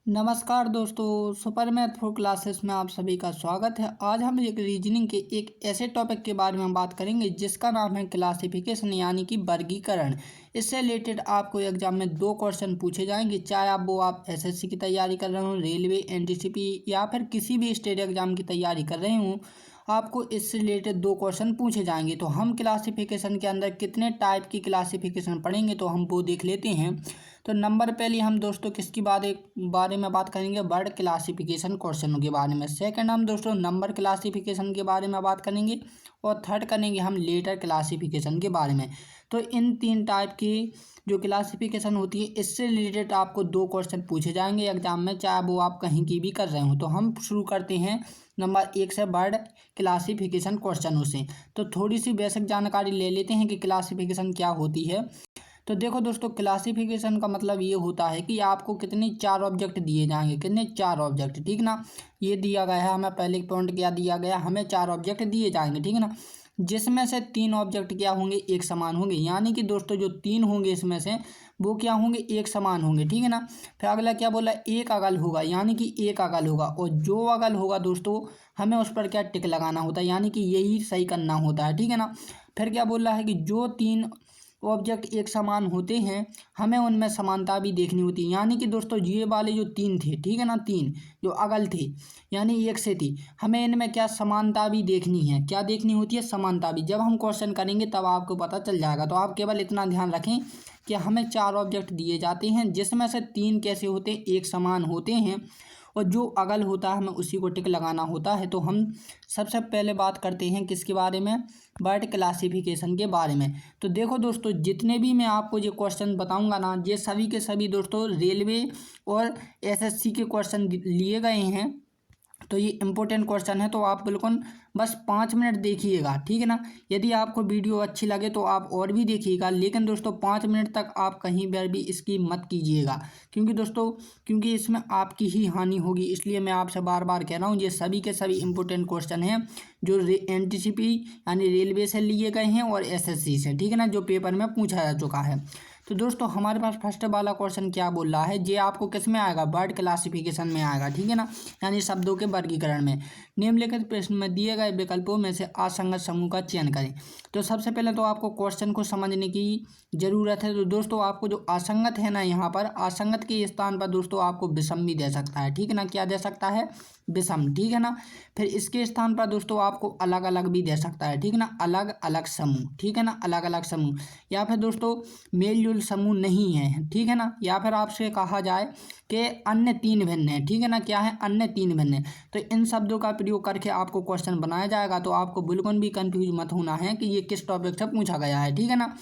नमस्कार दोस्तों, super math for classes में आप सभी का स्वागत है। आज हम एक रीजनिंग के एक ऐसे टॉपिक के बारे में बात करेंगे जिसका नाम है क्लासिफिकेशन यानी कि वर्गीकरण। इससे रिलेटेड आपको एग्जाम में दो क्वेश्चन पूछे जाएंगे, चाहे आप एसएससी की तैयारी कर रहे हो, रेलवे, एनटीसीपी या फिर किसी भी स्टेट एग्जाम की तैयारी कर रहे हो। आपको इससे रिलेटेड दो क्वेश्चन पूछे जाएंगे। तो हम क्लासिफिकेशन के अंदर कितने टाइप की क्लासिफिकेशन पढ़ेंगे तो हम वो देख लेते हैं। तो नंबर पहले हम दोस्तों किसकी बारे में बात करेंगे, वर्ड क्लासिफिकेशन क्वेश्चनों के बारे में। सेकंड हम दोस्तों नंबर क्लासिफिकेशन के बारे में बात करेंगे और थर्ड करेंगे हम लेटर क्लासिफिकेशन के बारे में। तो इन तीन टाइप की जो क्लासिफिकेशन होती है इससे रिलेटेड आपको दो क्वेश्चन पूछे जाएंगे एग्जाम में, चाहे वो आप कहीं की भी कर रहे हो। तो हम शुरू करते हैं नंबर 1 से वर्ड क्लासिफिकेशन क्वेश्चनों से। तो थोड़ी सी बेसिक जानकारी ले लेते हैं कि क्लासिफिकेशन क्या होती है। तो देखो दोस्तों, क्लासिफिकेशन का मतलब ये होता है कि आपको कितने चार ऑब्जेक्ट दिए जाएंगे, कितने चार ऑब्जेक्ट, ठीक ना। ये दिया गया है हमें, पहले पॉइंट क्या दिया गया, हमें चार ऑब्जेक्ट दिए जाएंगे, ठीक है ना। जिसमें से तीन ऑब्जेक्ट क्या होंगे, एक समान होंगे। यानी कि दोस्तों जो तीन होंगे इसमें से वो क्या होंगे, एक समान होंगे, ठीक है ना। फिर अगला क्या बोला, एक अगल होगा, यानी कि एक अगल होगा। और जो अगल होगा दोस्तों हमें उस पर क्या टिक लगाना होता है, यानी कि यही सही करना होता है, ठीक है ना। फिर क्या बोल रहा है कि जो तीन ऑब्जेक्ट एक समान होते हैं हमें उनमें समानता भी देखनी होती है। यानी कि दोस्तों ये वाले जो तीन थे, ठीक है ना, तीन जो अगल थे यानी एक से थी, हमें इनमें क्या समानता भी देखनी है। क्या देखनी होती है, समानता भी। जब हम क्वेश्चन करेंगे तब आपको पता चल जाएगा। तो आप केवल इतना ध्यान रखें कि हमें चार ऑब्जेक्ट दिए जाते हैं जिसमें से तीन कैसे होते हैं, एक समान होते हैं, और जो अगल होता है हमें उसी को टिक लगाना होता है। तो हम सबसे पहले बात करते हैं किसके बारे में, बर्ड क्लासिफिकेशन के बारे में। तो देखो दोस्तों, जितने भी मैं आपको ये क्वेश्चन बताऊंगा ना, ये सभी के सभी दोस्तों रेलवे और एसएससी के क्वेश्चन लिए गए हैं। तो ये इंपॉर्टेंट क्वेश्चन है, तो आप बिल्कुल बस 5 मिनट देखिएगा, ठीक है ना। यदि आपको वीडियो अच्छी लगे तो आप और भी देखिएगा, लेकिन दोस्तों 5 मिनट तक आप कहीं पर भी इसकी मत कीजिएगा, क्योंकि दोस्तों क्योंकि इसमें आपकी ही हानि होगी। इसलिए मैं आपसे बार बार कह रहा हूँ, ये सभी के सभी इंपॉर्टेंट क्वेश्चन हैं जो एनटीसीपी यानी रेलवे से लिए गए हैं और एसएससी से, ठीक है ना, जो पेपर में पूछा जा चुका है। तो दोस्तों हमारे पास फर्स्ट वाला क्वेश्चन क्या बोल रहा है, ये आपको किस में आएगा, वर्ड क्लासिफिकेशन में आएगा, ठीक है ना, यानी शब्दों के वर्गीकरण में। निम्नलिखित प्रश्न में दिए गए विकल्पों में से असंगत समूह का चयन करें। तो सबसे पहले तो आपको क्वेश्चन को समझने की जरूरत है। तो दोस्तों आपको जो असंगत है ना, यहाँ पर असंगत के स्थान पर दोस्तों आपको विषम भी दे सकता है, ठीक है ना। क्या दे सकता है, विषम, ठीक है ना। फिर इसके स्थान पर दोस्तों आपको अलग अलग भी दे सकता है, ठीक है ना, अलग अलग समूह, ठीक है ना, अलग अलग समूह। या फिर दोस्तों मेल जोल समूह नहीं है, ठीक है ना। या फिर आपसे कहा जाए कि अन्य तीन भिन्न है, ठीक है ना। क्या है, अन्य तीन भिन्न है। तो इन शब्दों का प्रयोग करके आपको क्वेश्चन बनाया जाएगा। तो आपको बिल्कुल भी कंफ्यूज मत होना है कि ये किस टॉपिक से पूछा गया है, ठीक है ना।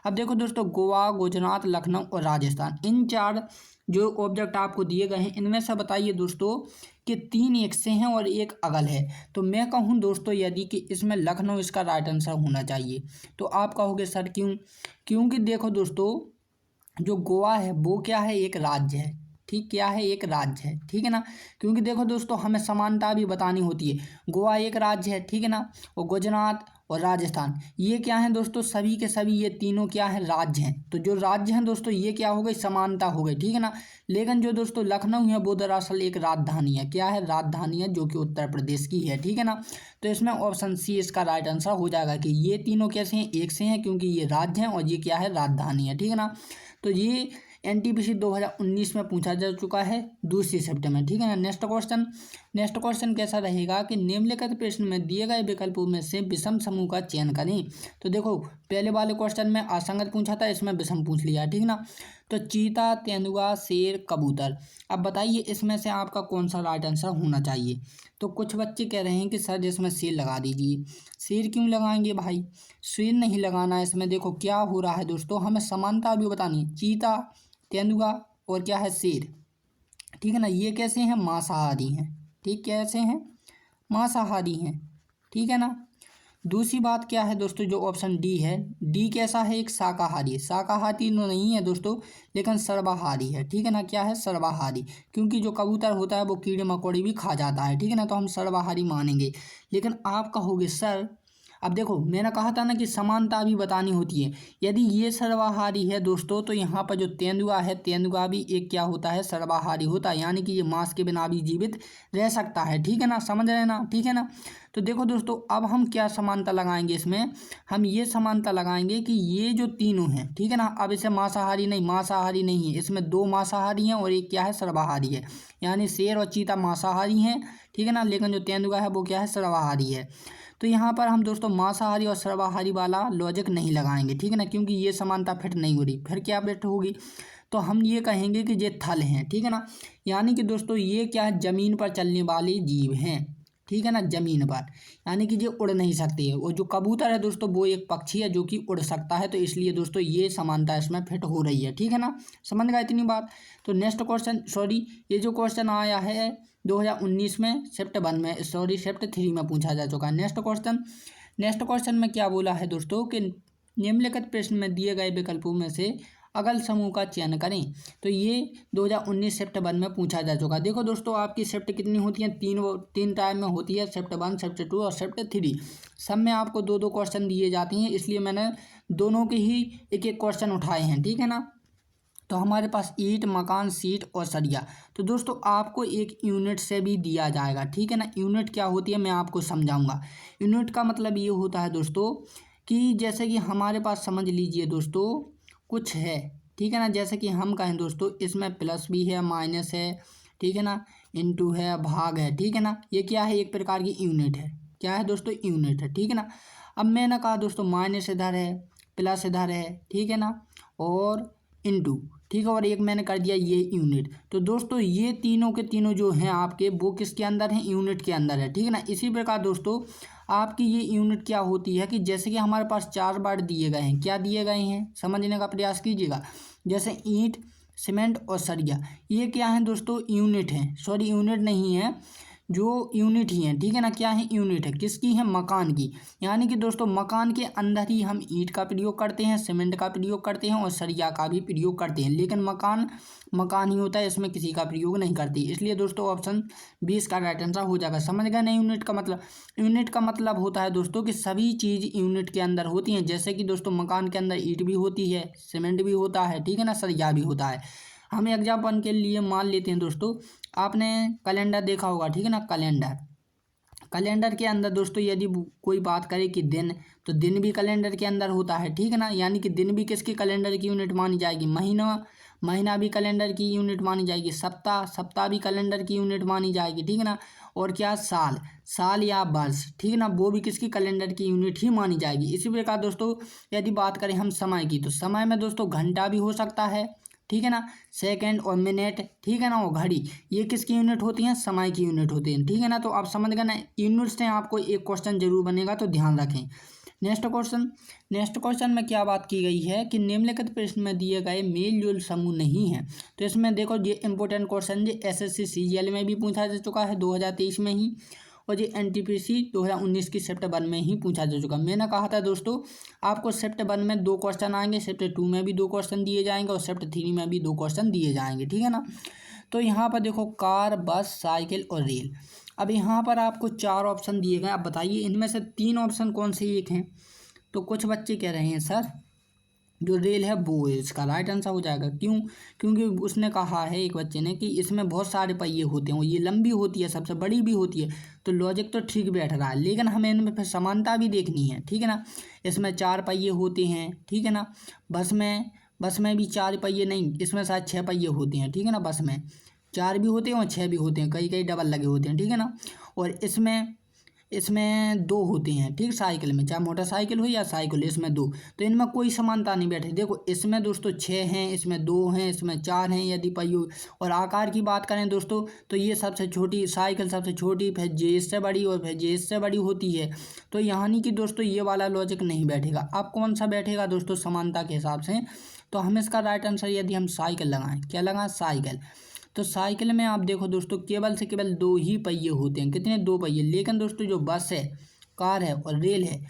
अब देखो दोस्तों, गोवा, गुजरात, लखनऊ और राजस्थान, इन चार जो ऑब्जेक्ट आपको दिए गए हैं इनमें से बताइए दोस्तों कि तीन एक से हैं और एक अगल है। तो मैं कहूँ दोस्तों यदि कि इसमें लखनऊ इसका राइट आंसर होना चाहिए। तो आप कहोगे सर क्यों, क्योंकि देखो दोस्तों जो गोवा है वो क्या है, एक राज्य है, ठीक, क्या है, एक राज्य है, ठीक है ना। क्योंकि देखो दोस्तों हमें समानता भी बतानी होती है। गोवा एक राज्य है, ठीक है ना, और गुजरात और राजस्थान ये क्या है दोस्तों, सभी के सभी ये तीनों क्या है, राज्य हैं। तो जो राज्य हैं दोस्तों ये क्या हो गई, समानता हो गई, ठीक है ना। लेकिन जो दोस्तों लखनऊ है वो दरअसल एक राजधानी है, क्या है, राजधानी है, जो कि उत्तर प्रदेश की है, ठीक है ना। तो इसमें ऑप्शन सी इसका राइट आंसर हो जाएगा कि ये तीनों कैसे हैं, एक से हैं, क्योंकि ये राज्य हैं और ये क्या है, राजधानी है, ठीक है ना। तो ये एनटीपीसी 2019 में पूछा जा चुका है, दूसरी शिफ्ट में, ठीक है ना। नेक्स्ट क्वेश्चन कैसा रहेगा कि निम्नलिखित प्रश्न में दिए गए विकल्पों में से विषम समूह का चयन करें। तो देखो पहले वाले क्वेश्चन में असंगत पूछा था, इसमें विषम पूछ लिया, ठीक ना। तो चीता, तेंदुआ, शेर, कबूतर, अब बताइए इसमें से आपका कौन सा राइट आंसर होना चाहिए। तो कुछ बच्चे कह रहे हैं कि सर जिसमें शेर लगा दीजिए। शेर क्यों लगाएंगे भाई, शेर नहीं लगाना है इसमें। देखो क्या हो रहा है दोस्तों, हमें समानता भी बतानी है। चीता, तेंदुआ और क्या है, शेर, ठीक है ना, ये कैसे हैं, मांसाहारी हैं, ठीक, कैसे हैं, मांसाहारी हैं, ठीक है ना। दूसरी बात क्या है दोस्तों, जो ऑप्शन डी है, डी कैसा है, एक शाकाहारी है। शाकाहारी तो नहीं है दोस्तों, लेकिन सर्वाहारी है, ठीक है ना। क्या है, सर्वाहारी, क्योंकि जो कबूतर होता है वो कीड़े मकोड़े भी खा जाता है, ठीक है ना। तो हम सर्वाहारी मानेंगे। लेकिन आप कहोगे सर अब देखो मैंने कहा था ना कि समानता भी बतानी होती है। यदि ये सर्वाहारी है दोस्तों तो यहाँ पर जो तेंदुआ है, तेंदुआ भी एक क्या होता है, सर्वाहारी होता है, यानी कि ये मांस के बिना भी जीवित रह सकता है। ठीक है ना, समझ रहे हैं ना, ठीक है ना। तो देखो दोस्तों अब हम क्या समानता लगाएंगे इसमें, हम ये समानता लगाएंगे कि ये जो तीनों हैं, ठीक है ना, अब इसे मांसाहारी नहीं है, इसमें दो मांसाहारी हैं और एक क्या है, सर्वाहारी है। यानी शेर और चीता मांसाहारी हैं, ठीक है ना, लेकिन जो तेंदुआ है वो क्या है, सर्वाहारी है। तो यहाँ पर हम दोस्तों मांसाहारी और सर्वाहारी वाला लॉजिक नहीं लगाएंगे, ठीक है ना, क्योंकि ये समानता फिट नहीं हो रही। फिर क्या फिट होगी, तो हम ये कहेंगे कि ये थल हैं, ठीक है ना, यानी कि दोस्तों ये क्या है, जमीन पर चलने वाले जीव हैं, ठीक है ना, जमीन पर, यानी कि ये उड़ नहीं सकते है। और जो कबूतर है दोस्तों वो एक पक्षी है जो कि उड़ सकता है, तो इसलिए दोस्तों ये समानता इसमें फिट हो रही है, ठीक है ना, समझ गए इतनी बात। तो नेक्स्ट क्वेश्चन, सॉरी ये जो क्वेश्चन आया है 2019 में शिफ्ट 1 में, सॉरी शिफ्ट 3 में पूछा जा चुका है। नेक्स्ट क्वेश्चन में क्या बोला है दोस्तों कि निम्नलिखित प्रश्न में दिए गए विकल्पों में से अगल समूह का चयन करें। तो ये 2019 शिफ्ट 1 में पूछा जा चुका। देखो दोस्तों आपकी शिफ्ट कितनी होती है, तीन टाइम में होती है, शिफ्ट 1, शिफ्ट 2 और शिफ्ट 3। सब में आपको दो दो क्वेश्चन दिए जाते हैं, इसलिए मैंने दोनों के ही एक एक क्वेश्चन उठाए हैं, ठीक है ना। तो हमारे पास ईंट, मकान, सीट और सरिया। तो दोस्तों आपको एक यूनिट से भी दिया जाएगा, ठीक है ना। यूनिट क्या होती है मैं आपको समझाऊंगा। यूनिट का मतलब ये होता है दोस्तों कि जैसे कि हमारे पास समझ लीजिए दोस्तों कुछ है, ठीक है ना, जैसे कि हम कहें दोस्तों इसमें प्लस भी है, माइनस है, ठीक है ना, इनटू है, भाग है, ठीक है ना, ये क्या है, एक प्रकार की यूनिट है। क्या है दोस्तों, यूनिट है, ठीक है ना। अब मैंने कहा दोस्तों माइनस इधर है, प्लस इधर है, ठीक है ना, और इनटू, ठीक है, और एक मैंने कर दिया ये यूनिट। तो दोस्तों ये तीनों के तीनों जो हैं आपके वो किसके अंदर हैं, यूनिट के अंदर है, ठीक है ना। इसी प्रकार दोस्तों आपकी ये यूनिट क्या होती है कि जैसे कि हमारे पास 4 वर्ड दिए गए हैं, क्या दिए गए हैं समझने का प्रयास कीजिएगा। जैसे ईंट, सीमेंट और सरिया, ये क्या है दोस्तों, यूनिट है, सॉरी यूनिट नहीं है, जो यूनिट ही है, ठीक है ना, क्या है, यूनिट है, किसकी है, मकान की। यानी कि दोस्तों मकान के अंदर ही हम ईंट का प्रयोग करते हैं, सीमेंट का प्रयोग करते हैं और सरिया का भी प्रयोग करते हैं, लेकिन मकान मकान ही होता है, इसमें किसी का प्रयोग नहीं करती। इसलिए दोस्तों ऑप्शन 20 का राइट आंसर हो जाएगा। समझ गए ना यूनिट का मतलब। यूनिट का मतलब होता है दोस्तों कि सभी चीज़ यूनिट के अंदर होती हैं। जैसे कि दोस्तों मकान के अंदर ईंट भी होती है, सीमेंट भी होता है, ठीक है ना, सरिया भी होता है। हम एग्जाम्पल के लिए मान लेते हैं दोस्तों, आपने कैलेंडर देखा होगा, ठीक है ना, कैलेंडर के अंदर दोस्तों यदि कोई बात करे कि दिन, तो दिन भी कैलेंडर के अंदर होता है, ठीक है ना, यानी कि दिन भी किसकी कैलेंडर की यूनिट मानी जाएगी, महीना भी कैलेंडर की यूनिट मानी जाएगी, सप्ताह भी कैलेंडर की यूनिट मानी जाएगी, ठीक है ना, और क्या साल या वर्ष, ठीक है ना, वो भी किसकी कैलेंडर की यूनिट ही मानी जाएगी। इसी प्रकार दोस्तों यदि बात करें हम समय की, तो समय में दोस्तों घंटा भी हो सकता है, ठीक है ना, सेकंड और मिनट, ठीक है ना, वो घड़ी, ये किसकी यूनिट होती हैं, समय की यूनिट होती हैं, ठीक है ना। तो आप समझ गए ना, यूनिट से आपको एक क्वेश्चन जरूर बनेगा, तो ध्यान रखें। नेक्स्ट क्वेश्चन में क्या बात की गई है कि निम्नलिखित प्रश्न में दिए गए मेल जोल समूह नहीं है। तो इसमें देखो ये इंपॉर्टेंट क्वेश्चन ये SSC CGL में भी पूछा जा चुका है 2023 में ही, और ये NTPC 2019 की शिफ्ट 1 में ही पूछा जा चुका। मैंने कहा था दोस्तों आपको शिफ्ट 1 में 2 क्वेश्चन आएंगे, शिफ्ट 2 में भी 2 क्वेश्चन दिए जाएंगे और शिफ्ट 3 में भी 2 क्वेश्चन दिए जाएंगे, ठीक है ना। तो यहाँ पर देखो कार, बस, साइकिल और रेल। अब यहाँ पर आपको 4 ऑप्शन दिए गए। अब बताइए इनमें से 3 ऑप्शन कौन से एक हैं। तो कुछ बच्चे कह रहे हैं सर जो रेल है वो इसका राइट आंसर हो जाएगा। क्यों, क्योंकि उसने कहा है एक बच्चे ने कि इसमें बहुत सारे पहिए होते हैं, ये लंबी होती है, सबसे बड़ी भी होती है। तो लॉजिक तो ठीक बैठ रहा है, लेकिन हमें इनमें फिर समानता भी देखनी है, ठीक है ना। इसमें 4 पहिए होते हैं, ठीक है ना। बस में भी 4 पहिए नहीं, इसमें शायद 6 पहिए होते हैं, ठीक है ना। बस में 4 भी होते हैं और 6 भी होते हैं, कई डबल लगे होते हैं, ठीक है ना। और इसमें 2 होते हैं, ठीक, साइकिल में, चाहे मोटरसाइकिल हो या साइकिल, इसमें 2। तो इनमें कोई समानता नहीं बैठे। देखो इसमें दोस्तों 6 हैं, इसमें 2 हैं, इसमें 4 हैं यदि पहियों। और आकार की बात करें दोस्तों तो ये सबसे छोटी साइकिल सबसे छोटी, फिर जे इससे बड़ी और फिर जे इससे बड़ी होती है। तो यानी कि दोस्तों ये वाला लॉजिक नहीं बैठेगा। अब कौन सा बैठेगा दोस्तों समानता के हिसाब से। तो हम इसका राइट आंसर यदि हम साइकिल लगाएं, क्या लगाएं, साइकिल। तो साइकिल में आप देखो दोस्तों केवल से केवल 2 ही पहिए होते हैं, कितने, 2 पहिए। लेकिन दोस्तों जो बस है, कार है और रेल है,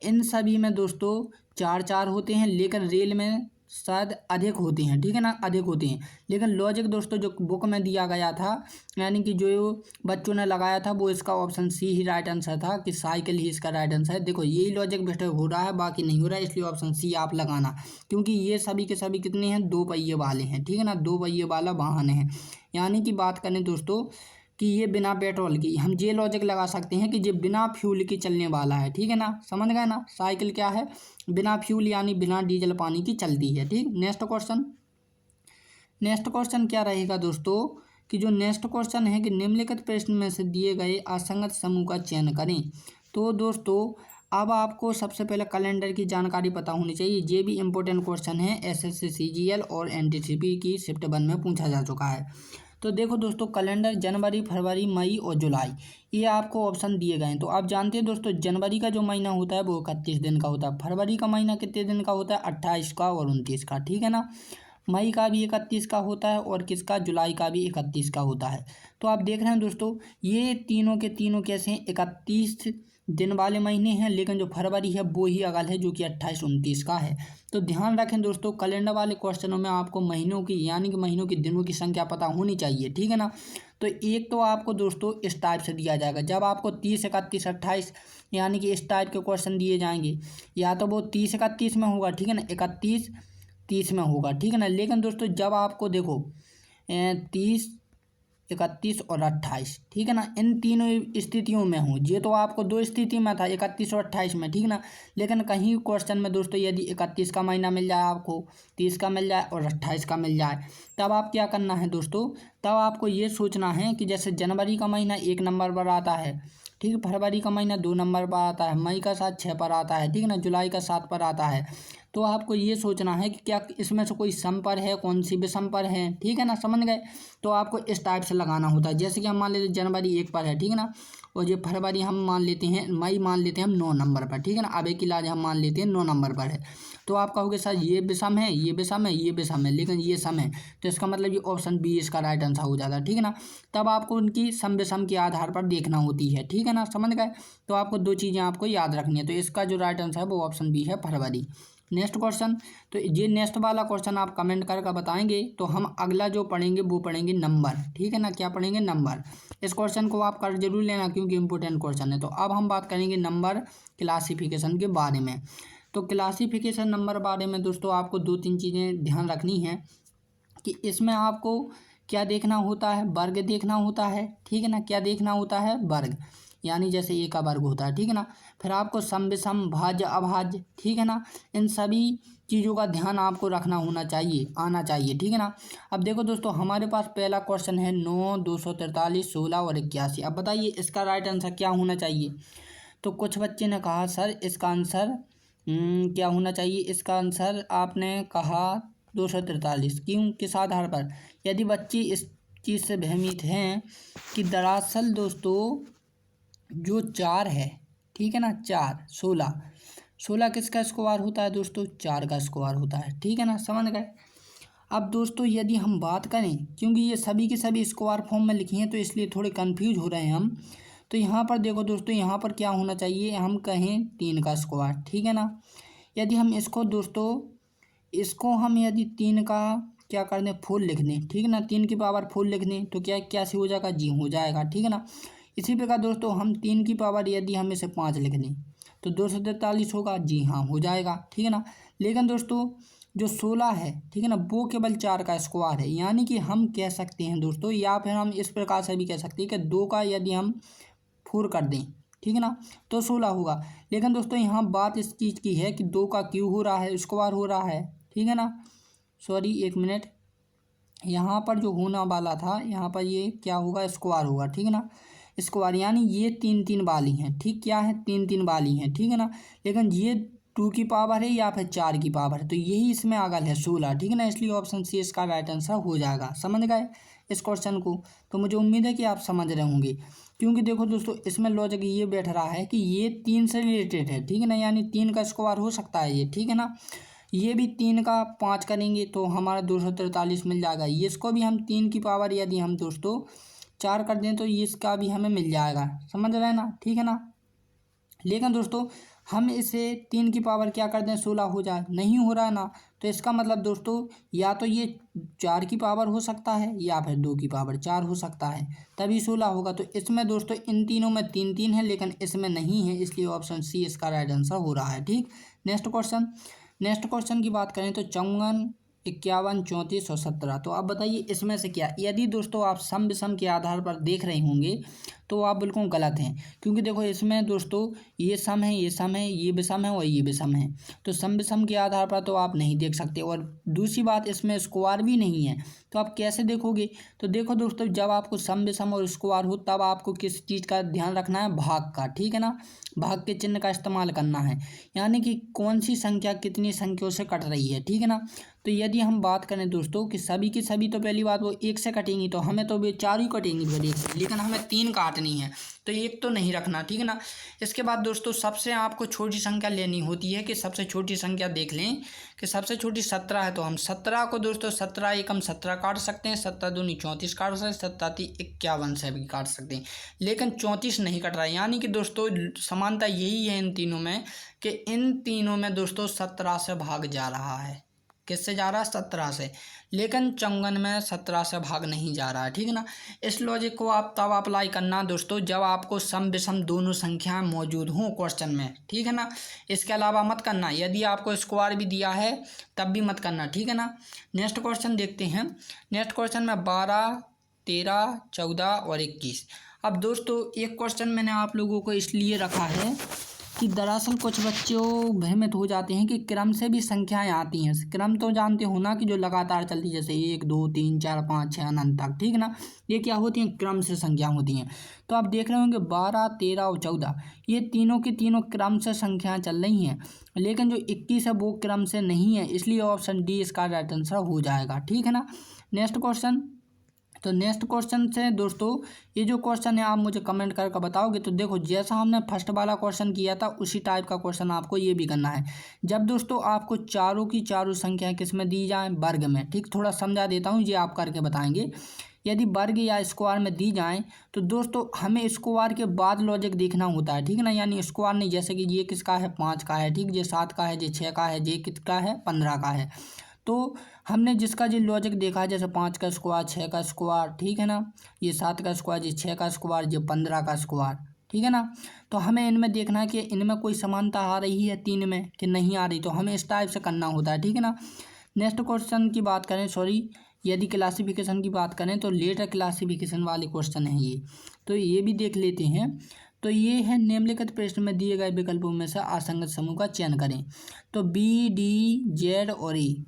इन सभी में दोस्तों 4 होते हैं, लेकिन रेल में शायद अधिक होते हैं, ठीक है ना, अधिक होते हैं। लेकिन लॉजिक दोस्तों जो बुक में दिया गया था, यानी कि जो बच्चों ने लगाया था, वो इसका ऑप्शन सी ही राइट आंसर था कि साइकिल ही इसका राइट आंसर है। देखो यही लॉजिक बेटर हो रहा है, बाकी नहीं हो रहा है, इसलिए ऑप्शन सी आप लगाना, क्योंकि ये सभी के सभी कितने हैं, 2 पहिए वाले हैं, ठीक है ना, 2 पहिए वाला वाहन है। यानी कि बात करें दोस्तों कि ये बिना पेट्रोल की, हम ये लॉजिक लगा सकते हैं कि ये बिना फ्यूल की चलने वाला है, ठीक है ना, समझ गए ना। साइकिल क्या है, बिना फ्यूल यानी बिना डीजल पानी की चलती है, ठीक। नेक्स्ट क्वेश्चन क्या रहेगा दोस्तों कि जो नेक्स्ट क्वेश्चन है कि निम्नलिखित प्रश्न में से दिए गए असंगत समूह का चयन करें। तो दोस्तों अब आपको सबसे पहले कैलेंडर की जानकारी पता होनी चाहिए, ये भी इम्पोर्टेंट क्वेश्चन है, एसएससी सीजीएल और एनटीसीपी की शिफ्ट 1 में पूछा जा चुका है। तो देखो दोस्तों कैलेंडर जनवरी, फरवरी, मई और जुलाई, ये आपको ऑप्शन दिए गए हैं। तो आप जानते हैं दोस्तों जनवरी का जो महीना होता है वो 31 दिन का होता है, फरवरी का महीना कितने दिन का होता है, 28 का और 29 का, ठीक है ना। मई का भी 31 का होता है और किसका, जुलाई का भी 31 का होता है। तो आप देख रहे हैं दोस्तों ये तीनों के तीनों कैसे हैं, 31 दिन वाले महीने हैं, लेकिन जो फरवरी है वो ही अगल है जो कि 28, 29 का है। तो ध्यान रखें दोस्तों कैलेंडर वाले क्वेश्चनों में आपको महीनों की यानी कि महीनों के दिनों की संख्या पता होनी चाहिए, ठीक है ना। तो एक तो आपको दोस्तों इस टाइप से दिया जाएगा, जब आपको 30, 31, 28 यानी कि इस टाइप के क्वेश्चन दिए जाएंगे, या तो वो 30, 31 में होगा, ठीक है ना, 31, 30 में होगा, ठीक है ना। लेकिन दोस्तों जब आपको देखो 30, 31 और 28, ठीक है ना, इन तीनों स्थितियों में हूँ, ये तो आपको 2 स्थिति में था, 31 और 28 में, ठीक है ना। लेकिन कहीं क्वेश्चन में दोस्तों यदि 31 का महीना मिल जाए आपको, 30 का मिल जाए और 28 का मिल जाए, तब आप क्या करना है दोस्तों, तब आपको ये सोचना है कि जैसे जनवरी का महीना 1 नंबर पर आता है, ठीक है, फरवरी का महीना 2 नंबर पर आता है, मई का 7 6 पर आता है, ठीक है ना, जुलाई का 7 पर आता है। तो आपको ये सोचना है कि क्या इसमें से कोई सम पर है, कौन सी विषम पर है, ठीक है ना, समझ गए। तो आपको इस टाइप से लगाना होता है, जैसे कि हम मान लेते हैं जनवरी 1 पर है, ठीक है ना, और ये फरवरी हम मान लेते हैं, मई मान लेते हैं हम 9 नंबर पर, ठीक है ना, अब एक इलाज हम मान लेते हैं 9 नंबर पर है। तो आप कहोगे सर ये विषम है, ये विषम है, ये विषम है, लेकिन ये सम है, तो इसका मतलब ये ऑप्शन बी इसका राइट आंसर हो जाता है, ठीक है ना। तब आपको उनकी सम विषम के आधार पर देखना होती है, ठीक है ना, समझ गए। तो आपको 2 चीज़ें आपको याद रखनी है, तो इसका जो राइट आंसर है वो ऑप्शन बी है, फरवरी। नेक्स्ट क्वेश्चन, तो ये नेक्स्ट वाला क्वेश्चन आप कमेंट करके बताएंगे, तो हम अगला जो पढ़ेंगे वो पढ़ेंगे नंबर, ठीक है ना, क्या पढ़ेंगे, नंबर। इस क्वेश्चन को आप कर जरूर लेना क्योंकि इंपॉर्टेंट क्वेश्चन है। तो अब हम बात करेंगे नंबर क्लासिफिकेशन के बारे में। तो क्लासिफिकेशन नंबर बारे में दोस्तों आपको 2-3 चीज़ें ध्यान रखनी है कि इसमें आपको क्या देखना होता है, वर्ग देखना होता है, ठीक है ना, क्या देखना होता है, वर्ग, यानी जैसे ए का वर्ग होता है, ठीक है ना। फिर आपको सम विषम, भाज्य अभाज्य, ठीक है ना, इन सभी चीज़ों का ध्यान आपको रखना होना चाहिए, आना चाहिए, ठीक है ना। अब देखो दोस्तों हमारे पास पहला क्वेश्चन है 9, 243, 16 और 81। अब बताइए इसका राइट आंसर क्या होना चाहिए। तो कुछ बच्चे ने कहा सर इसका आंसर क्या होना चाहिए, इसका आंसर आपने कहा 243, क्यों, किस आधार पर। यदि बच्चे इस चीज़ से भ्रमित हैं कि दरअसल दोस्तों जो 4 है, ठीक है ना, 4, 16 किसका स्क्वायर होता है दोस्तों, 4 का स्क्वायर होता है, ठीक है ना, समझ गए। अब दोस्तों यदि हम बात करें, क्योंकि ये सभी के सभी स्क्वायर फॉर्म में लिखी हैं तो इसलिए थोड़े कंफ्यूज हो रहे हैं हम। तो यहाँ पर देखो दोस्तों, यहाँ पर क्या होना चाहिए, हम कहें 3 का स्क्वायर, ठीक है ना। यदि हम इसको दोस्तों, इसको हम यदि 3 का क्या कर दें, फुल लिख दें, ठीक है ना, 3 की पावर फुल लिख दें, तो क्या से हो जाएगा, जी हो जाएगा, ठीक है ना। इसी प्रकार दोस्तों हम 3 की पावर यदि हम इसे 5 लिख दें तो 243 होगा, जी हाँ हो जाएगा, ठीक है ना। लेकिन दोस्तों जो 16 है, ठीक है ना, वो केवल 4 का स्क्वायर है, यानी कि हम कह सकते हैं दोस्तों, या फिर हम इस प्रकार से भी कह सकते हैं कि 2 का यदि हम 4 कर दें, ठीक है ना, तो 16 होगा। लेकिन दोस्तों यहाँ बात इस चीज़ की है कि 2 का क्यों हो रहा है, स्क्वायर हो रहा है, ठीक है ना। सॉरी 1 मिनट, यहाँ पर जो होना वाला था, यहाँ पर ये क्या होगा, स्क्वायर होगा, ठीक है ना, स्क्वायर, यानी ये 3 वाली हैं, ठीक, क्या है, 3 वाली हैं, ठीक है ना। लेकिन ये 2 की पावर है या फिर 4 की पावर है, तो यही इसमें आगल है 16, ठीक है ना, इसलिए ऑप्शन सी इसका राइट आंसर हो जाएगा। समझ गए इस क्वेश्चन को। तो मुझे उम्मीद है कि आप समझ रहे होंगे, क्योंकि देखो दोस्तों इसमें लॉजिक ये बैठ रहा है कि ये 3 से रिलेटेड है, ठीक है ना, यानी 3 का स्क्वायर हो सकता है ये, ठीक है ना। ये भी 3 का 5 करेंगे तो हमारा 243 मिल जाएगा, ये इसको भी हम 3 की पावर यदि हम दोस्तों 4 कर दें तो इसका भी हमें मिल जाएगा, समझ रहे हैं ना, ठीक है ना। लेकिन दोस्तों हम इसे 3 की पावर क्या कर दें, 16 हो जाए, नहीं हो रहा है ना, तो इसका मतलब दोस्तों या तो ये 4 की पावर हो सकता है या फिर 2 की पावर 4 हो सकता है, तभी 16 होगा। तो इसमें दोस्तों इन तीनों में 3 है, लेकिन इसमें नहीं है, इसलिए ऑप्शन सी इसका राइट आंसर हो रहा है। ठीक, नेक्स्ट क्वेश्चन की बात करें तो 54, 51, 34 और 17। तो आप बताइए इसमें से क्या। यदि दोस्तों आप सम विषम के आधार पर देख रहे होंगे तो आप बिल्कुल गलत हैं, क्योंकि देखो इसमें दोस्तों ये सम है, ये सम है, ये विषम है और ये विषम है। तो सम विषम के आधार पर तो आप नहीं देख सकते, और दूसरी बात इसमें स्क्वायर भी नहीं है, तो आप कैसे देखोगे। तो देखो दोस्तों, जब आपको सम विषम और स्क्वायर हो तब आपको किस चीज़ का ध्यान रखना है, भाग का। ठीक है ना, भाग के चिन्ह का इस्तेमाल करना है, यानी कि कौन सी संख्या कितनी संख्याओं से कट रही है। ठीक है ना, तो यदि हम बात करें दोस्तों कि सभी की सभी, तो पहली बात वो 1 से कटेंगी, तो हमें तो वे 4 ही कटेंगी फिर 1 से, लेकिन हमें 3 काटनी है, तो 1 तो नहीं रखना। ठीक है ना, इसके बाद दोस्तों सबसे आपको छोटी संख्या लेनी होती है, कि सबसे छोटी संख्या देख लें कि सबसे छोटी 17 है, तो हम 17 को दोस्तों 17 एकम 17 काट सकते हैं, 17 दूनी 34 काट सकते हैं, 17 × 51 से भी काट सकते हैं, लेकिन 34 नहीं कट रहा है। यानी कि दोस्तों समानता यही है इन तीनों में, कि इन तीनों में दोस्तों 17 से भाग जा रहा है। किससे जा रहा है, 17 से, लेकिन 54 में 17 से भाग नहीं जा रहा है। ठीक है ना, इस लॉजिक को आप तब अप्लाई करना दोस्तों जब आपको सम विषम दोनों संख्याएं मौजूद हों क्वेश्चन में। ठीक है ना, इसके अलावा मत करना, यदि आपको स्क्वायर भी दिया है तब भी मत करना। ठीक है ना, नेक्स्ट क्वेश्चन देखते हैं। नेक्स्ट क्वेश्चन में 12, 13, 14 और 21। अब दोस्तों एक क्वेश्चन मैंने आप लोगों को इसलिए रखा है कि दरअसल कुछ बच्चों भ्रमित हो जाते हैं कि क्रम से भी संख्याएं आती हैं। क्रम तो जानते हो ना, कि जो लगातार चलती है, जैसे 1, 2, 3, 4, 5, 6 अनंत तक। ठीक है ना, ये क्या होती हैं, क्रम से संख्या होती हैं। तो आप देख रहे होंगे 12, 13 और 14 ये तीनों की तीनों क्रम से संख्याएं चल रही हैं, लेकिन जो 21 है वो क्रम से नहीं है, इसलिए ऑप्शन डी इसका राइट आंसर हो जाएगा। ठीक है ना, नेक्स्ट क्वेश्चन। तो नेक्स्ट क्वेश्चन से दोस्तों ये जो क्वेश्चन है आप मुझे कमेंट करके बताओगे। तो देखो जैसा हमने फर्स्ट वाला क्वेश्चन किया था उसी टाइप का क्वेश्चन आपको ये भी करना है। जब दोस्तों आपको चारों की चारों संख्याएं किस में दी जाएं, वर्ग में। ठीक, थोड़ा समझा देता हूँ, ये आप करके बताएंगे। यदि वर्ग या स्क्वायर में दी जाएं तो दोस्तों हमें स्क्वायर के बाद लॉजिक देखना होता है। ठीक है ना, यानी स्क्वायर नहीं, जैसे कि ये किसका है, 5 का है। ठीक, ये 7 का है, ये 6 का है, ये किसका है, 15 का है। तो हमने जिसका जो लॉजिक देखा है, जैसे 5 का स्क्वायर, 6 का स्क्वायर। ठीक है ना, ये 7 का स्क्वायर, ये 6 का स्क्वायर, ये 15 का स्क्वायर। ठीक है ना, तो हमें इनमें देखना है कि इनमें कोई समानता आ रही है 3 में कि नहीं आ रही, तो हमें इस टाइप से करना होता है। ठीक है ना, नेक्स्ट क्वेश्चन की बात करें, यदि क्लासिफिकेशन की बात करें तो लेटर क्लासिफिकेशन वाले क्वेश्चन है ये, तो ये भी देख लेते हैं। तो ये है, निम्नलिखित प्रश्न में दिए गए विकल्पों में से असंगत समूह का चयन करें। तो बी, डी, जेड और ई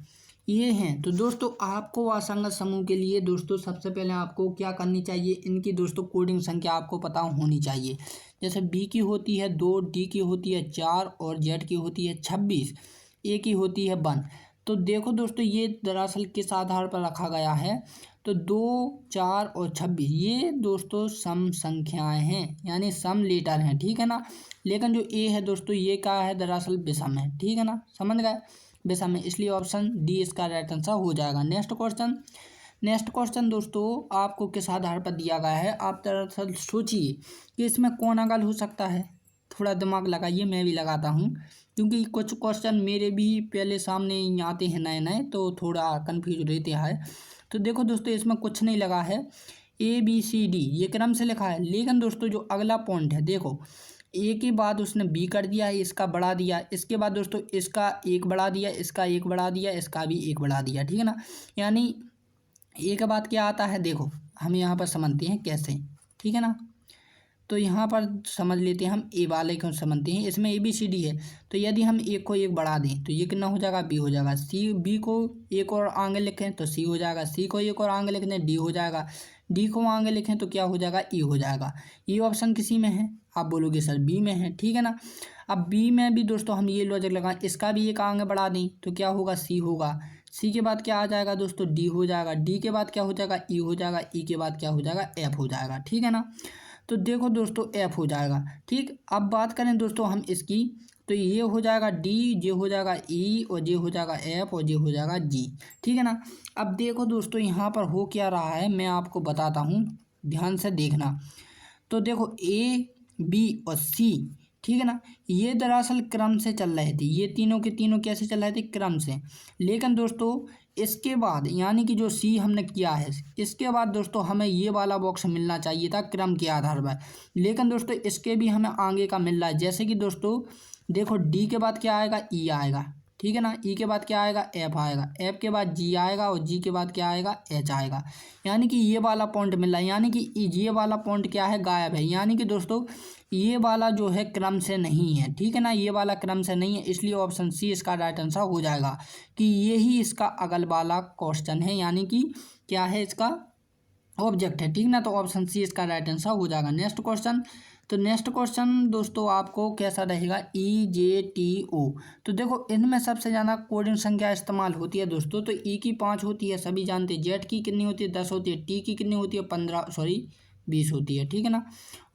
ये हैं। तो दोस्तों आपको असंगत समूह के लिए दोस्तों सबसे पहले आपको क्या करनी चाहिए, इनकी दोस्तों कोडिंग संख्या आपको पता होनी चाहिए। जैसे बी की होती है 2, डी की होती है 4 और जेड की होती है 26, ए की होती है 1। तो देखो दोस्तों ये दरअसल किस आधार पर रखा गया है, तो 2, 4 और 26 ये दोस्तों सम संख्याएं हैं, यानी सम लेटर हैं। ठीक है ना, लेकिन जो ए है दोस्तों ये क्या है, दरअसल विषम है। ठीक है ना, समझ गए, विषम है, इसलिए ऑप्शन डी इसका राइट आंसर हो जाएगा। नेक्स्ट क्वेश्चन दोस्तों आपको किस आधार पर दिया गया है, आप दरअसल सोचिए कि इसमें कौन अगल हो सकता है। थोड़ा दिमाग लगाइए, मैं भी लगाता हूँ, क्योंकि कुछ क्वेश्चन मेरे भी पहले सामने आते हैं नए नए, तो थोड़ा कन्फ्यूज रहते हैं। तो देखो दोस्तों इसमें कुछ नहीं लगा है, ABCD ये क्रम से लिखा है, लेकिन दोस्तों जो अगला पॉइंट है देखो, ए के बाद उसने बी कर दिया है, इसका बढ़ा दिया, इसके बाद दोस्तों इसका एक बढ़ा दिया, इसका एक बढ़ा दिया, इसका भी एक बढ़ा दिया। ठीक है ना, यानी ए के बाद क्या आता है, देखो हम यहाँ पर समझते हैं कैसे। ठीक है ना, तो यहाँ पर समझ लेते हैं, हम ए वाले को समझते हैं। इसमें ABCD है, तो यदि हम एक को एक बढ़ा दें तो ये कितना हो जाएगा, बी हो जाएगा। बी को एक और आगे लिखें तो सी हो जाएगा, सी को एक और आगे लिख दें डी हो जाएगा, डी को आगे लिखें तो क्या हो जाएगा, ई हो जाएगा। ये ऑप्शन किसी में है, आप बोलोगे सर बी में है। ठीक है ना, अब बी में भी दोस्तों हम ये लॉजिक लगाएं, इसका भी एक आगे बढ़ा दें तो क्या होगा, सी होगा। सी के बाद क्या आ जाएगा दोस्तों, डी हो जाएगा। डी के बाद क्या हो जाएगा, ई हो जाएगा। ई के बाद क्या हो जाएगा, एफ हो जाएगा। ठीक है ना, तो देखो दोस्तों एफ हो जाएगा। ठीक, अब बात करें दोस्तों हम इसकी, तो ये हो जाएगा डी, ये हो जाएगा ई और ये हो जाएगा एफ और ये हो जाएगा जी। ठीक है ना, अब देखो दोस्तों यहाँ पर हो क्या रहा है मैं आपको बताता हूँ, ध्यान से देखना। तो देखो ए, बी और सी, ठीक है ना। ये दरअसल क्रम से चल रहे थे, ये तीनों के तीनों कैसे चल रहे थे, क्रम से। लेकिन दोस्तों इसके बाद यानी कि जो सी हमने किया है, इसके बाद दोस्तों हमें ये वाला बॉक्स मिलना चाहिए था क्रम के आधार पर, लेकिन दोस्तों इसके भी हमें आगे का मिल रहा है। जैसे कि दोस्तों देखो डी के बाद क्या आएगा, ई आएगा, ठीक है ना। ई के बाद क्या आएगा, एफ आएगा, एफ के बाद जी आएगा और जी के बाद क्या आएगा, एच आएगा। यानी कि ये वाला पॉइंट मिल रहा है, यानी कि ये वाला पॉइंट क्या है, गायब है। यानी कि दोस्तों ये वाला जो है क्रम से नहीं है, ठीक है ना, ये वाला क्रम से नहीं है। इसलिए ऑप्शन सी इसका राइट आंसर हो जाएगा कि ये ही इसका अगल वाला क्वेश्चन है, यानी कि क्या है, इसका ऑब्जेक्ट है, ठीक ना। तो ऑप्शन सी इसका राइट आंसर हो जाएगा। नेक्स्ट क्वेश्चन, तो नेक्स्ट क्वेश्चन दोस्तों आपको कैसा रहेगा, EJTO। तो देखो इनमें सबसे ज़्यादा कोडिंग संख्या इस्तेमाल होती है दोस्तों। तो ई की 5 होती है, सभी जानते हैं। जेड की कितनी होती है, 10 होती है। टी की कितनी होती है, 20 होती है, ठीक है ना।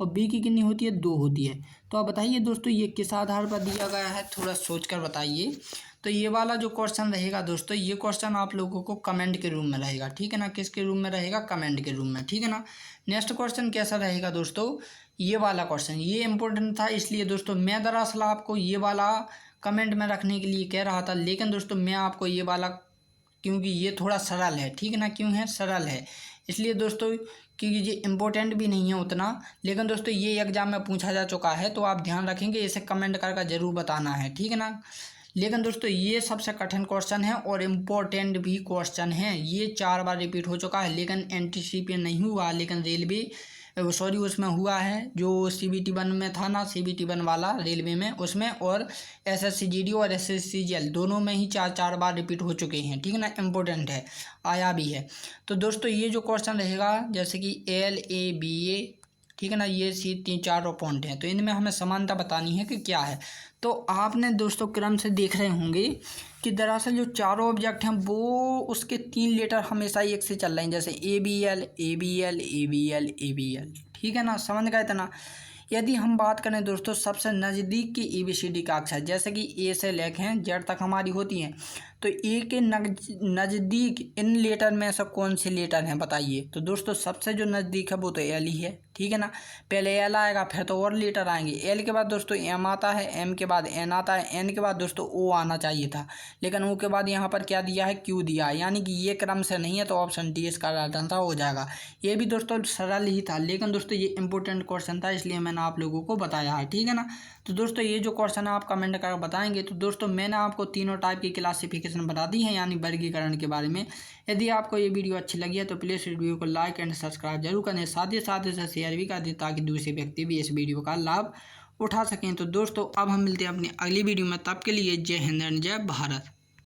और बी की कितनी होती है, 2 होती है। तो आप बताइए दोस्तों ये किस आधार पर दिया गया है, थोड़ा सोच कर बताइए। तो ये वाला जो क्वेश्चन रहेगा दोस्तों, ये क्वेश्चन आप लोगों को कमेंट के रूम में रहेगा, ठीक है ना। किसके रूम में रहेगा, कमेंट के रूम में, ठीक है ना। नेक्स्ट क्वेश्चन कैसा रहेगा दोस्तों, ये वाला क्वेश्चन, ये इंपॉर्टेंट था, इसलिए दोस्तों मैं दरअसल आपको ये वाला कमेंट में रखने के लिए कह रहा था, लेकिन दोस्तों मैं आपको ये वाला, क्योंकि ये थोड़ा सरल है, ठीक है ना। क्यों है, सरल है, इसलिए दोस्तों क्योंकि ये इम्पोर्टेंट भी नहीं है उतना, लेकिन दोस्तों ये एग्जाम में पूछा जा चुका है, तो आप ध्यान रखेंगे, इसे कमेंट करके ज़रूर बताना है, ठीक है ना। लेकिन दोस्तों ये सबसे कठिन क्वेश्चन है और इम्पोर्टेंट भी क्वेश्चन है। ये 4 बार रिपीट हो चुका है, लेकिन NTCP नहीं हुआ, लेकिन रेलवे सॉरी उसमें हुआ है, जो CBT 1 में था ना, CBT 1 वाला रेलवे में, उसमें, और SSCGD और SSCGL दोनों में ही 4 बार रिपीट हो चुके हैं, ठीक है ना। इम्पोर्टेंट है, आया भी है। तो दोस्तों ये जो क्वेश्चन रहेगा, जैसे कि LABA, ठीक है ना, ये 4 पॉइंट हैं, तो इनमें हमें समानता बतानी है कि क्या है। तो आपने दोस्तों क्रम से देख रहे होंगे कि दरअसल जो चारों ऑब्जेक्ट हैं वो उसके 3 लेटर हमेशा एक से चल रहे हैं, जैसे ABL ABL ABL ABL, ठीक है ना, समझ गए इतना। यदि हम बात करें दोस्तों सबसे नज़दीक की ABCD का अक्षर, जैसे कि A से लेकर हैं Z तक हमारी होती हैं, तो A के नज़दीक इन लेटर में से कौन से लेटर हैं बताइए। तो दोस्तों सबसे जो नज़दीक है वो तो L ही है, ठीक है ना। पहले L आएगा, फिर तो और लेटर आएंगे। L के बाद दोस्तों M आता है, M के बाद N आता है, N के बाद दोस्तों O आना चाहिए था, लेकिन O के बाद यहाँ पर क्या दिया है, Q दिया है, यानी कि ये क्रम से नहीं है, तो ऑप्शन डी इसका राइट आंसर हो जाएगा। ये भी दोस्तों सरल ही था, लेकिन दोस्तों ये इंपॉर्टेंट क्वेश्चन था, इसलिए मैंने आप लोगों को बताया है, ठीक है ना। तो दोस्तों ये जो क्वेश्चन है आप कमेंट करके बताएंगे। तो दोस्तों मैंने आपको तीनों टाइप की क्लासिफिकेशन बता दी है, यानी वर्गीकरण के बारे में। यदि आपको ये वीडियो अच्छी लगी है तो प्लीज़ वीडियो को लाइक एंड सब्सक्राइब जरूर करें, साथ ही साथ इसे शेयर भी कर दें, ताकि दूसरे व्यक्ति भी इस वीडियो का लाभ उठा सकें। तो दोस्तों अब हम मिलते हैं अपनी अगली वीडियो में, तब के लिए जय हिंद एंड जय भारत।